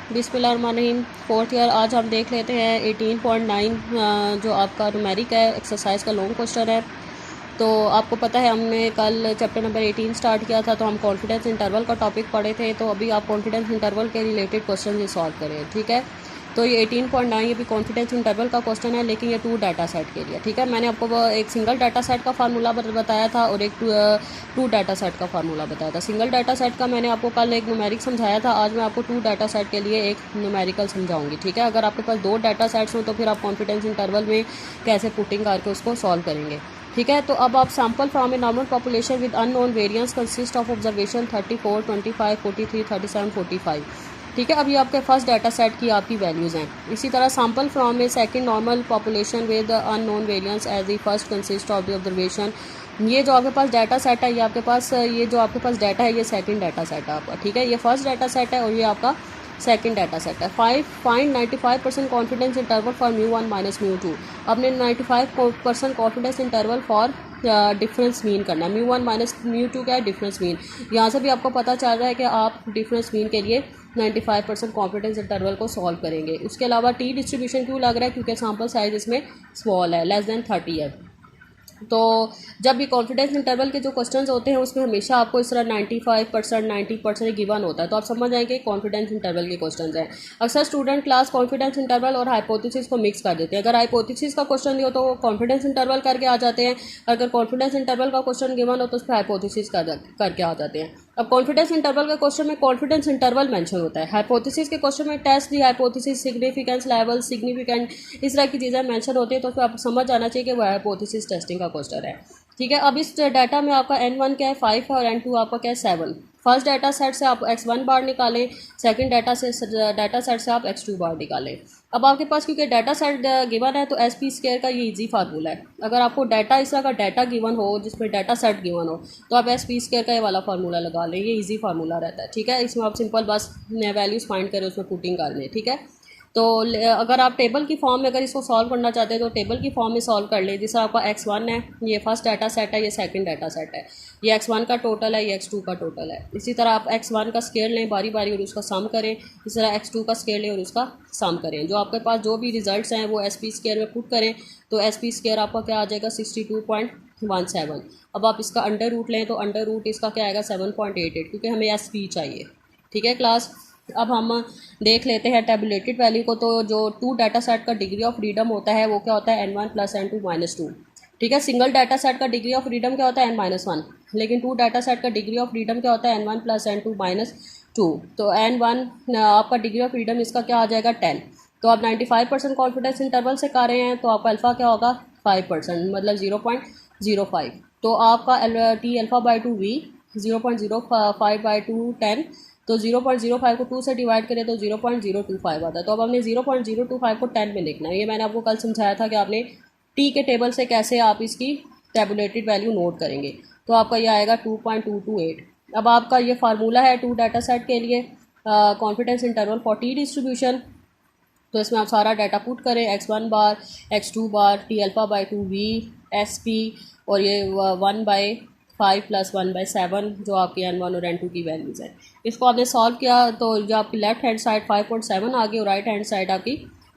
बिस्मिल्लाहिर्रहमानिर्रहीम। Fourth year आज हम देख लेते हैं 18.9 जो आपका न्यूमेरिक है, एक्सरसाइज का लॉन्ग क्वेश्चन है। तो आपको पता है हमने कल चैप्टर नंबर 18 स्टार्ट किया था, तो हम कॉन्फिडेंस इंटरवल का टॉपिक पढ़े थे। तो अभी आप कॉन्फिडेंस इंटरवल के रिलेटेड क्वेश्चन ये सॉल्व करें, ठीक है। तो ये 18.9 ये भी कॉन्फिडेंस इंटरवल का क्वेश्चन है, लेकिन ये 2 डाटा सेट के लिए, ठीक है। मैंने आपको एक सिंगल डाटा सेट का फार्मूला बताया था और एक टू डाटा सेट का फार्मूला बताया था। सिंगल डाटा सेट का मैंने आपको कल एक न्यूमेरिक समझाया था, आज मैं आपको 2 डाटा सेट के लिए एक न्यूमेरिकल समझाऊंगी, ठीक है। अगर आपके पास 2 डाटा सेट्स हों तो फिर आप कॉन्फिडेंस इंटरवल में कैसे पुटिंग करके उसको सॉल्व करेंगे, ठीक है। तो अब आप sample from a normal population with unknown variance consist of observation 34, 25, 43, 37, 45, ठीक है। अभी आपके फर्स्ट डाटा सेट की आपकी वैल्यूज़ हैं। इसी तरह sample from a second normal population with unknown variance as the first consist of the observation. ये जो आपके पास डाटा सेट है, ये जो आपके पास डाटा है, ये सेकंड डाटा सेट है आपका, ठीक है। ये फर्स्ट डाटा सेट है और ये आपका सेकंड डाटा सेट है। Find 95% confidence interval for μ1 minus μ2। आपने 95% confidence interval for difference mean करना है। μ1 माइनस μ2 क्या है? Difference mean. यहाँ से भी आपको पता चल रहा है कि आप डिफरेंस मीन के लिए 95% कॉन्फिडेंस इंटरवल को सॉल्व करेंगे। उसके अलावा टी डिस्ट्रीब्यूशन क्यों लग रहा है? क्योंकि सैम्पल साइज इसमें स्मॉल है, लेस देन 30 है। तो जब भी कॉन्फिडेंस इंटरवल के जो क्वेश्चंस होते हैं उसमें हमेशा आपको इस तरह 95%, 90% गिवन होता है, तो आप समझ जाएंगे कॉन्फिडेंस इंटरवल के क्वेश्चंस हैं। अक्सर स्टूडेंट क्लास कॉन्फिडेंस इंटरवल और हाइपोथेसिस को मिक्स कर देते हैं। अगर हाइपोथेसिस का क्वेश्चन दियो तो कॉन्फिडेंस इंटरवल करके आ जाते हैं, अगर कॉन्फिडेंस इंटरवल का क्वेश्चन गिवन हो तो उस पर हाइपोथेसिस करके आ जाते हैं। अब कॉन्फिडेंस इंटरवल के क्वेश्चन में कॉन्फिडेंस इंटरवल मेंशन होता है, हाइपोथेसिस के क्वेश्चन में test the hypothesis, significance level, significant, इस तरह की चीज़ें मेंशन होती है। तो उसमें आपको समझ आना चाहिए कि वह हाइपोथेसिस टेस्टिंग का क्वेश्चन है, ठीक है। अब इस डाटा में आपका n1 क्या है? 5 है और n2 आपका क्या है? 7। फर्स्ट डाटा सेट से आप x1 बार निकालें, सेकंड डाटा सेट से आप x2 बार निकालें। अब आपके पास क्योंकि डाटा सेट गिवन है तो SP स्क्वायर का ये इजी फार्मूला है। अगर आपको डाटा इस तरह का डाटा गिवन हो जिसमें डाटा सेट गिवन हो तो आप SP स्क्वायर का ये वाला फार्मूला लगा लें, ये इजी फार्मूला रहता है, ठीक है। इसमें आप सिंपल बस वैल्यूज़ फाइंड करें, उसमें पुटिंग कर लें, ठीक है। तो अगर आप टेबल की फॉर्म में अगर इसको सॉल्व करना चाहते हैं तो टेबल की फॉर्म में सॉल्व कर लें। जैसे आपका x1 है, ये फर्स्ट डाटा सेट है, ये सेकंड डाटा सेट है, ये x1 का टोटल है, ये x2 का टोटल है। इसी तरह आप x1 का स्केयर लें बारी बारी और उसका सम करें, इसी तरह x2 का स्केयर लें और उसका सम करें। जो आपके पास जो भी रिजल्ट्स हैं वो SP स्केयर में पुट करें, तो SP स्केयर आपका क्या आ जाएगा? 62.17। अब आप इसका अंडर रूट लें तो अंडर रूट इसका क्या आएगा? 7.88, क्योंकि हमें SP चाहिए, ठीक है क्लास। अब हम देख लेते हैं टेबुलेटेड वैल्यू को। तो जो 2 डाटा सेट का डिग्री ऑफ फ्रीडम होता है वो क्या होता है? n1 प्लस n2 माइनस 2, ठीक है। सिंगल डाटा सेट का डिग्री ऑफ फ्रीडम क्या होता है? n-1, लेकिन 2 डाटा सेट का डिग्री ऑफ फ्रीडम क्या होता है? n1 plus n2 minus 2। तो n1 आपका डिग्री ऑफ फ्रीडम इसका क्या आ जाएगा? 10। तो आप 95% कॉन्फिडेंस इंटरवल से कर रहे हैं तो आपका अल्फ़ा क्या होगा? 5%, मतलब 0.05। तो आपका T alpha by 2 v 0.05 by 2 10, तो 0.05 को 2 से डिवाइड करें तो 0.025 आता है। तो अब हमने 0.025 को 10 में लिखना है। ये मैंने आपको कल समझाया था कि आपने टी के टेबल से कैसे आप इसकी टेबुलेटेड वैल्यू नोट करेंगे। तो आपका ये आएगा 2.228। अब आपका ये फार्मूला है 2 डाटा सेट के लिए confidence interval for T distribution. तो इसमें आप सारा डाटा पुट करें, x1 bar, x2 bar, T alpha by 2 v SP और ये 1/5 प्लस 1/7 जो आपकी n1 और n2 की वैल्यूज़ हैं। इसको आपने सॉल्व किया तो जो आपकी लेफ्ट हैंड साइड 5.7 आ गई और राइट हैंड साइड आपकी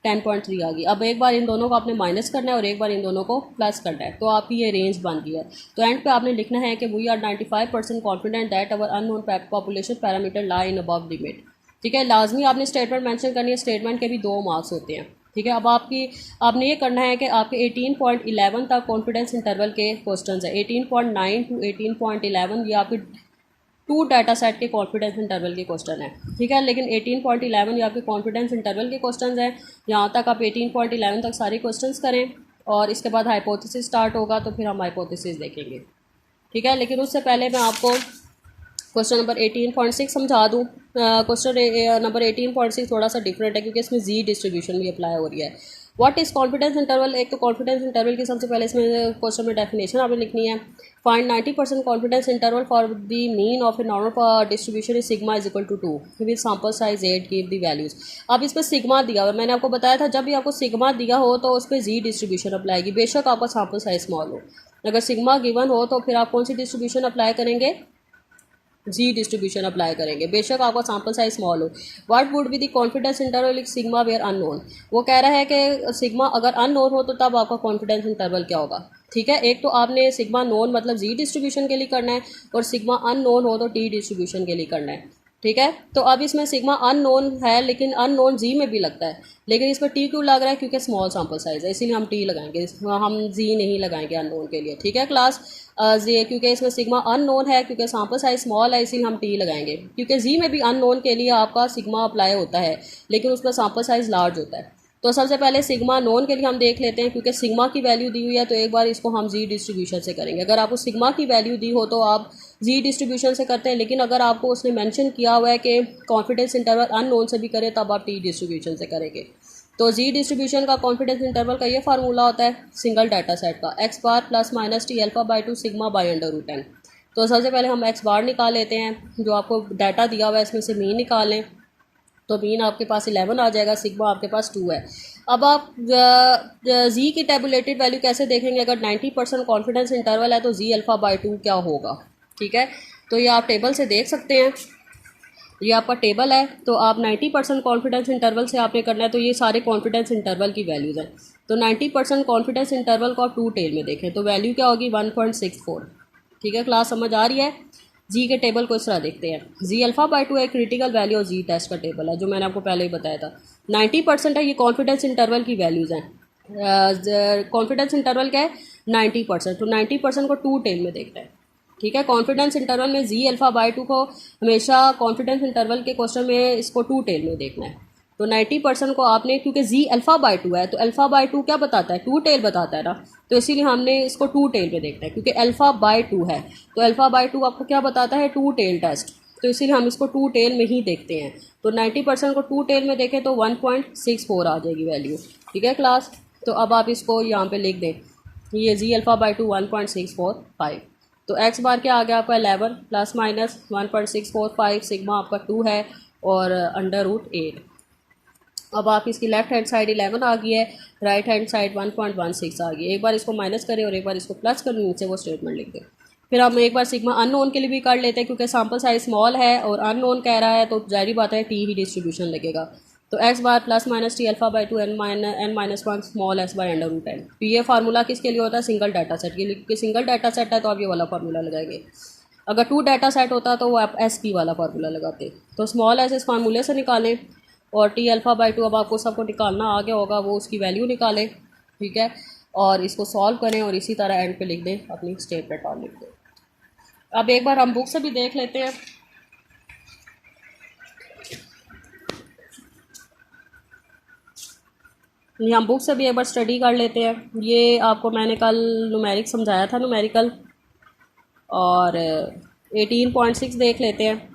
10.3 आ गई। अब एक बार इन दोनों को आपने माइनस करना है और एक बार इन दोनों को प्लस करना है, तो आपकी ये रेंज बन गई है। तो एंड पे आपने लिखना है कि we are 95% confident that our unknown population parameter lie in above limit, ठीक है। लाजमी आपने स्टेटमेंट मेंशन करनी है, स्टेटमेंट के भी 2 मार्क्स होते हैं, ठीक है। अब आपने ये करना है कि आपके 18.11 तक कॉन्फिडेंस इंटरवल के क्वेश्चंस हैं। 18.9 टू 18.11 ये आपके 2 डाटा सेट के कॉन्फिडेंस इंटरवल के क्वेश्चन है, ठीक है। लेकिन 18.11 ये आपके कॉन्फिडेंस इंटरवल के क्वेश्चन हैं। यहाँ तक आप 18.11 तक सारे क्वेश्चन करें और इसके बाद हाइपोथेसिस स्टार्ट होगा तो फिर हम हाइपोथेसिस देखेंगे, ठीक है। लेकिन उससे पहले मैं आपको क्वेश्चन नंबर 18.6 समझा दूँ। क्वेश्चन नंबर 18.6 थोड़ा सा डिफरेंट है क्योंकि इसमें जी डिस्ट्रीब्यूशन भी अप्लाई हो रही है। What is confidence interval? एक तो कॉन्फिडेंस इंटरवल की सबसे पहले इसमें क्वेश्चन में डेफिनेशन आपने लिखनी है। Find 90% confidence interval for the mean of a normal distribution is sigma is equal to 2 with sample size 8 give the values. अब इस पर सिग्मा दिया हुआ है, मैंने आपको बताया था जब भी आपको सिग्मा दिया हो तो उस पर जी डिस्ट्रीब्यूशन अप्लाई की, बेशक आपका सैम्पल साइज स्मॉल हो। अगर सिग्मा गिवन हो तो फिर आप कौन सी डिस्ट्रीब्यूशन अप्लाई करेंगे? जी डिस्ट्रीब्यूशन अप्लाई करेंगे, बेशक आपका सैम्पल साइज स्मॉल हो। What would be the confidence interval sigma where unknown. वो कह रहा है कि सिग्मा अगर अननोन हो तो तब आपका कॉन्फिडेंस इंटरवल क्या होगा। ठीक है, एक तो आपने सिग्मा नोन मतलब जी डिस्ट्रीब्यूशन के लिए करना है, और सिग्मा अननोन हो तो टी डिस्ट्रीब्यूशन के लिए करना है। ठीक है, तो अब इसमें सिग्मा अननोन है, लेकिन अननोन जी में भी लगता है, लेकिन इस पर टी क्यों लग रहा है, क्योंकि स्मॉल सैम्पल साइज है, इसीलिए हम टी लगाएंगे, हम जी नहीं लगाएंगे अननोन के लिए। ठीक है क्लास, जी क्योंकि इसमें सिग्मा अननोन है, क्योंकि सैम्पल साइज स्मॉल है, इसीलिए हम टी लगाएंगे। क्योंकि जी में भी अननोन के लिए आपका सिग्मा अप्लाई होता है, लेकिन उसका सैम्पल साइज लार्ज होता है। तो सबसे पहले सिग्मा नोन के लिए हम देख लेते हैं, क्योंकि सिग्मा की वैल्यू दी हुई है, तो एक बार इसको हम जी डिस्ट्रीब्यूशन से करेंगे। अगर आपको सिग्मा की वैल्यू दी हो तो आप जी डिस्ट्रीब्यूशन से करते हैं, लेकिन अगर आपको उसने मेंशन किया हुआ है कि कॉन्फिडेंस इंटरवल अननोन से भी करें, तब आप टी डिस्ट्रीब्यूशन से करेंगे। तो जी डिस्ट्रीब्यूशन का कॉन्फिडेंस इंटरवल का ये फार्मूला होता है सिंगल डाटा सेट का, X bar plus minus T alpha by two sigma by under root N. तो सबसे पहले हम एक्स बार निकाल लेते हैं, जो आपको डाटा दिया हुआ है इसमें से मीन निकालें, तो मीन आपके पास 11 आ जाएगा, सिग्मा आपके पास 2 है। अब आप जी की टेबुलेटेड वैल्यू कैसे देखेंगे, अगर 90% कॉन्फिडेंस इंटरवल है तो जी अल्फ़ा बाई 2 क्या होगा। ठीक है, तो ये आप टेबल से देख सकते हैं, ये आपका टेबल है, तो आप 90% कॉन्फिडेंस इंटरवल से आपने करना है, तो ये सारे कॉन्फिडेंस इंटरवल की वैल्यूज़ हैं। तो 90% कॉन्फिडेंस इंटरवल को आप 2 टेल में देखें तो वैल्यू क्या होगी 1.64। ठीक है क्लास, समझ आ रही है। जी के टेबल को इस तरह देखते हैं, जी अल्फ़ा बाई 2 एक क्रिटिकल वैल्यू और जी टेस्ट का टेबल है, जो मैंने आपको पहले ही बताया था। 90% है, ये कॉन्फिडेंस इंटरवल की वैल्यूज़ हैं। कॉन्फिडेंस इंटरवल क्या है 90%, तो 90% को 2 टेल में देखते हैं। ठीक है, कॉन्फिडेंस इंटरवल में जी अल्फ़ा बाई 2 को हमेशा कॉन्फिडेंस इंटरवल के क्वेश्चन में इसको 2 टेल में देखना है। तो 90% को आपने, क्योंकि जी अल्फ़ा बाई 2 है, तो अल्फ़ा बाई 2 क्या बताता है 2 टेल बताता है ना, तो इसीलिए हमने इसको 2 टेल में देखना है, क्योंकि अल्फ़ा बाई 2 है, तो अल्फ़ा बाई 2 आपको क्या बताता है 2 टेल टेस्ट, तो इसीलिए हम इसको 2 टेल में ही देखते हैं। तो 90% को 2 टेल में देखें तो 1.64 आ जाएगी वैल्यू। ठीक है क्लास, तो अब आप इसको यहाँ पे लिख दें, ये जी अल्फ़ा बाई 2 1.645। तो एक्स बार क्या आ गया आपका 11 प्लस माइनस 1.645, सिग्मा आपका 2 है, और अंडर रूट 8। अब आप इसकी लेफ्ट हैंड साइड 11 आ गई है, राइट हैंड साइड 1.16 आ गई है। एक बार इसको माइनस करें और एक बार इसको प्लस करें, नीचे वो स्टेटमेंट लिख दें। फिर हम एक बार सिग्मा अननोन के लिए भी कर लेते हैं, क्योंकि सैम्पल साइज स्मॉल है और अननोन कह रहा है, तो जाहिर बात है टी ही डिस्ट्रीब्यूशन लगेगा। तो X bar plus minus T alpha by 2 N minus 1 small S by under root N. तो ये फार्मूला किसके लिए होता है सिंगल डाटा सेट के लिए, क्योंकि सिंगल डाटा सेट है तो आप ये वाला फार्मूला लगाएंगे। अगर 2 डाटा सेट होता तो वो आप एस पी वाला फार्मूला लगाते। तो स्मॉल एस इस फार्मूले से निकालें, और टी अल्फ़ा बाई 2 अब आपको सबको निकालना आ गया होगा, वो उसकी वैल्यू निकालें। ठीक है, और इसको सॉल्व करें और इसी तरह एंड पे लिख दें, अपनी स्टेटमेंट और लिख दें। अब एक बार हम बुक से भी देख लेते हैं। हम बुक से भी एक बार स्टडी कर लेते हैं। ये आपको मैंने कल न्यूमेरिक समझाया था, न्यूमेरिकल, और 18.6 देख लेते हैं।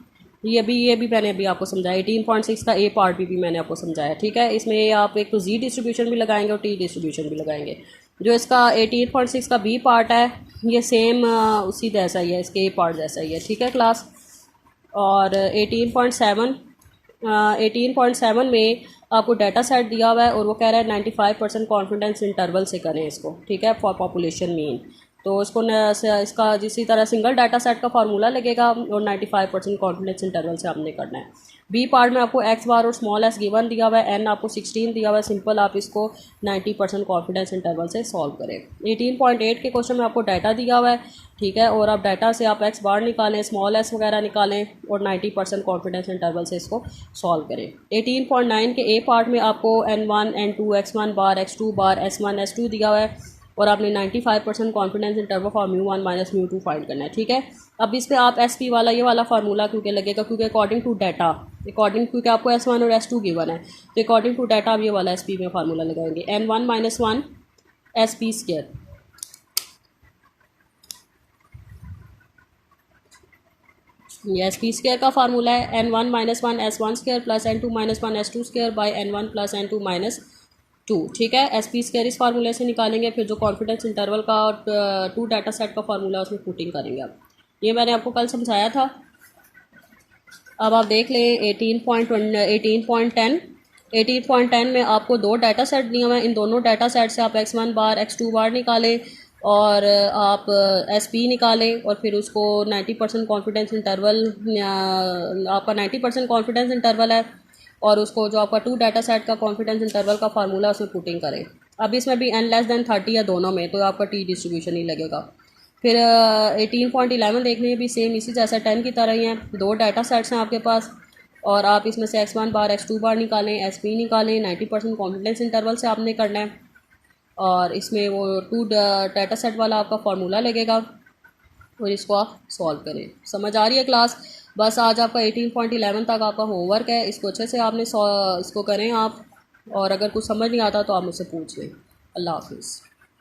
ये भी मैंने अभी आपको समझाया, 18.6 का ए पार्ट भी मैंने आपको समझाया। ठीक है, इसमें आप एक तो जी डिस्ट्रीब्यूशन भी लगाएंगे और टी डिस्ट्रीब्यूशन भी लगाएंगे। जो इसका 18.6 का बी पार्ट है, ये सेम उसी जैसा ही है, इसके ए पार्ट जैसा ही है। ठीक है क्लास, और 18.7 में आपको डाटा सेट दिया हुआ है, और वो कह रहा है 95% कॉन्फिडेंस इंटरवल से करें इसको। ठीक है, फॉर पॉपुलेशन मीन, तो इसको इसका जिसी तरह सिंगल डाटा सेट का फार्मूला लगेगा, और 95% कॉन्फिडेंस इंटरवल से हमने करना है। बी पार्ट में आपको एक्स बार और स्मॉल एस गिवन दिया हुआ है, एन आपको 16 दिया हुआ है। सिंपल आप इसको 90% कॉन्फिडेंस इंटरवल से सॉल्व करें। 18.8 के क्वेश्चन में आपको डाटा दिया हुआ है। ठीक है, और आप डाटा से आप एक्स बार निकालें, स्मॉल एस वगैरह निकालें, और 90% कॉन्फिडेंस इंटरवल से इसको सॉल्व करें। 18.9 के ए पार्ट में आपको N1 N2 X1 बार X2 बार S1 S2 दिया हुआ है, और आपने 95% confidence interval for μ1 minus μ2 find करना है। ठीक है, अब इस पर आप SP वाला ये वाला फार्मूला क्योंकि लगेगा, क्योंकि अकॉर्डिंग टू डाटा, क्योंकि आपको S1 और S2 गिवन है, तो अकॉर्डिंग टू डाटा आप ये वाला SP में फार्मूला लगाएंगे, N1 माइनस 1 SP स्क्वायर। ये SP स्क्वायर का फार्मूला है, N1 minus 1 S1 square plus N2 minus 1 S2 square by N1 plus N2 minus 2। ठीक है, SP स्क्वायर इस फार्मूले से निकालेंगे, फिर जो कॉन्फिडेंस इंटरवल का और 2 डाटा सेट का फार्मूला उसमें पुटिंग करेंगे आप। ये मैंने आपको कल समझाया था। अब आप देख लें 18.10 में आपको 2 डाटा सेट दिए हुए हैं। इन दोनों डाटा सेट से आप X1 बार X2 बार निकालें, और आप SP निकालें और फिर उसको 90% कॉन्फिडेंस इंटरवल, आपका 90% कॉन्फिडेंस इंटरवल है, और उसको जो आपका 2 डाटा सेट का कॉन्फिडेंस इंटरवल का फार्मूला उसमें पुटिंग करें। अब इसमें भी n<30 या दोनों में तो आपका T डिस्ट्रीब्यूशन ही लगेगा। फिर 18.11 देखने भी सेम इसी जैसा 10 की तरह ही हैं। 2 डाटा सेट्स हैं आपके पास, और आप इसमें से x1 बार x2 बार निकालें, SP निकालें, 90% कॉन्फिडेंस इंटरवल से आपने करना है, और इसमें वो 2 डाटा सेट वाला आपका फार्मूला लगेगा, और इसको आप सॉल्व करें। समझ आ रही है क्लास? बस आज आपका 18.11 तक आपका होमवर्क है, इसको अच्छे से आपने इसको करें आप, और अगर कुछ समझ नहीं आता तो आप मुझसे पूछ लें। अल्लाह हाफिज़।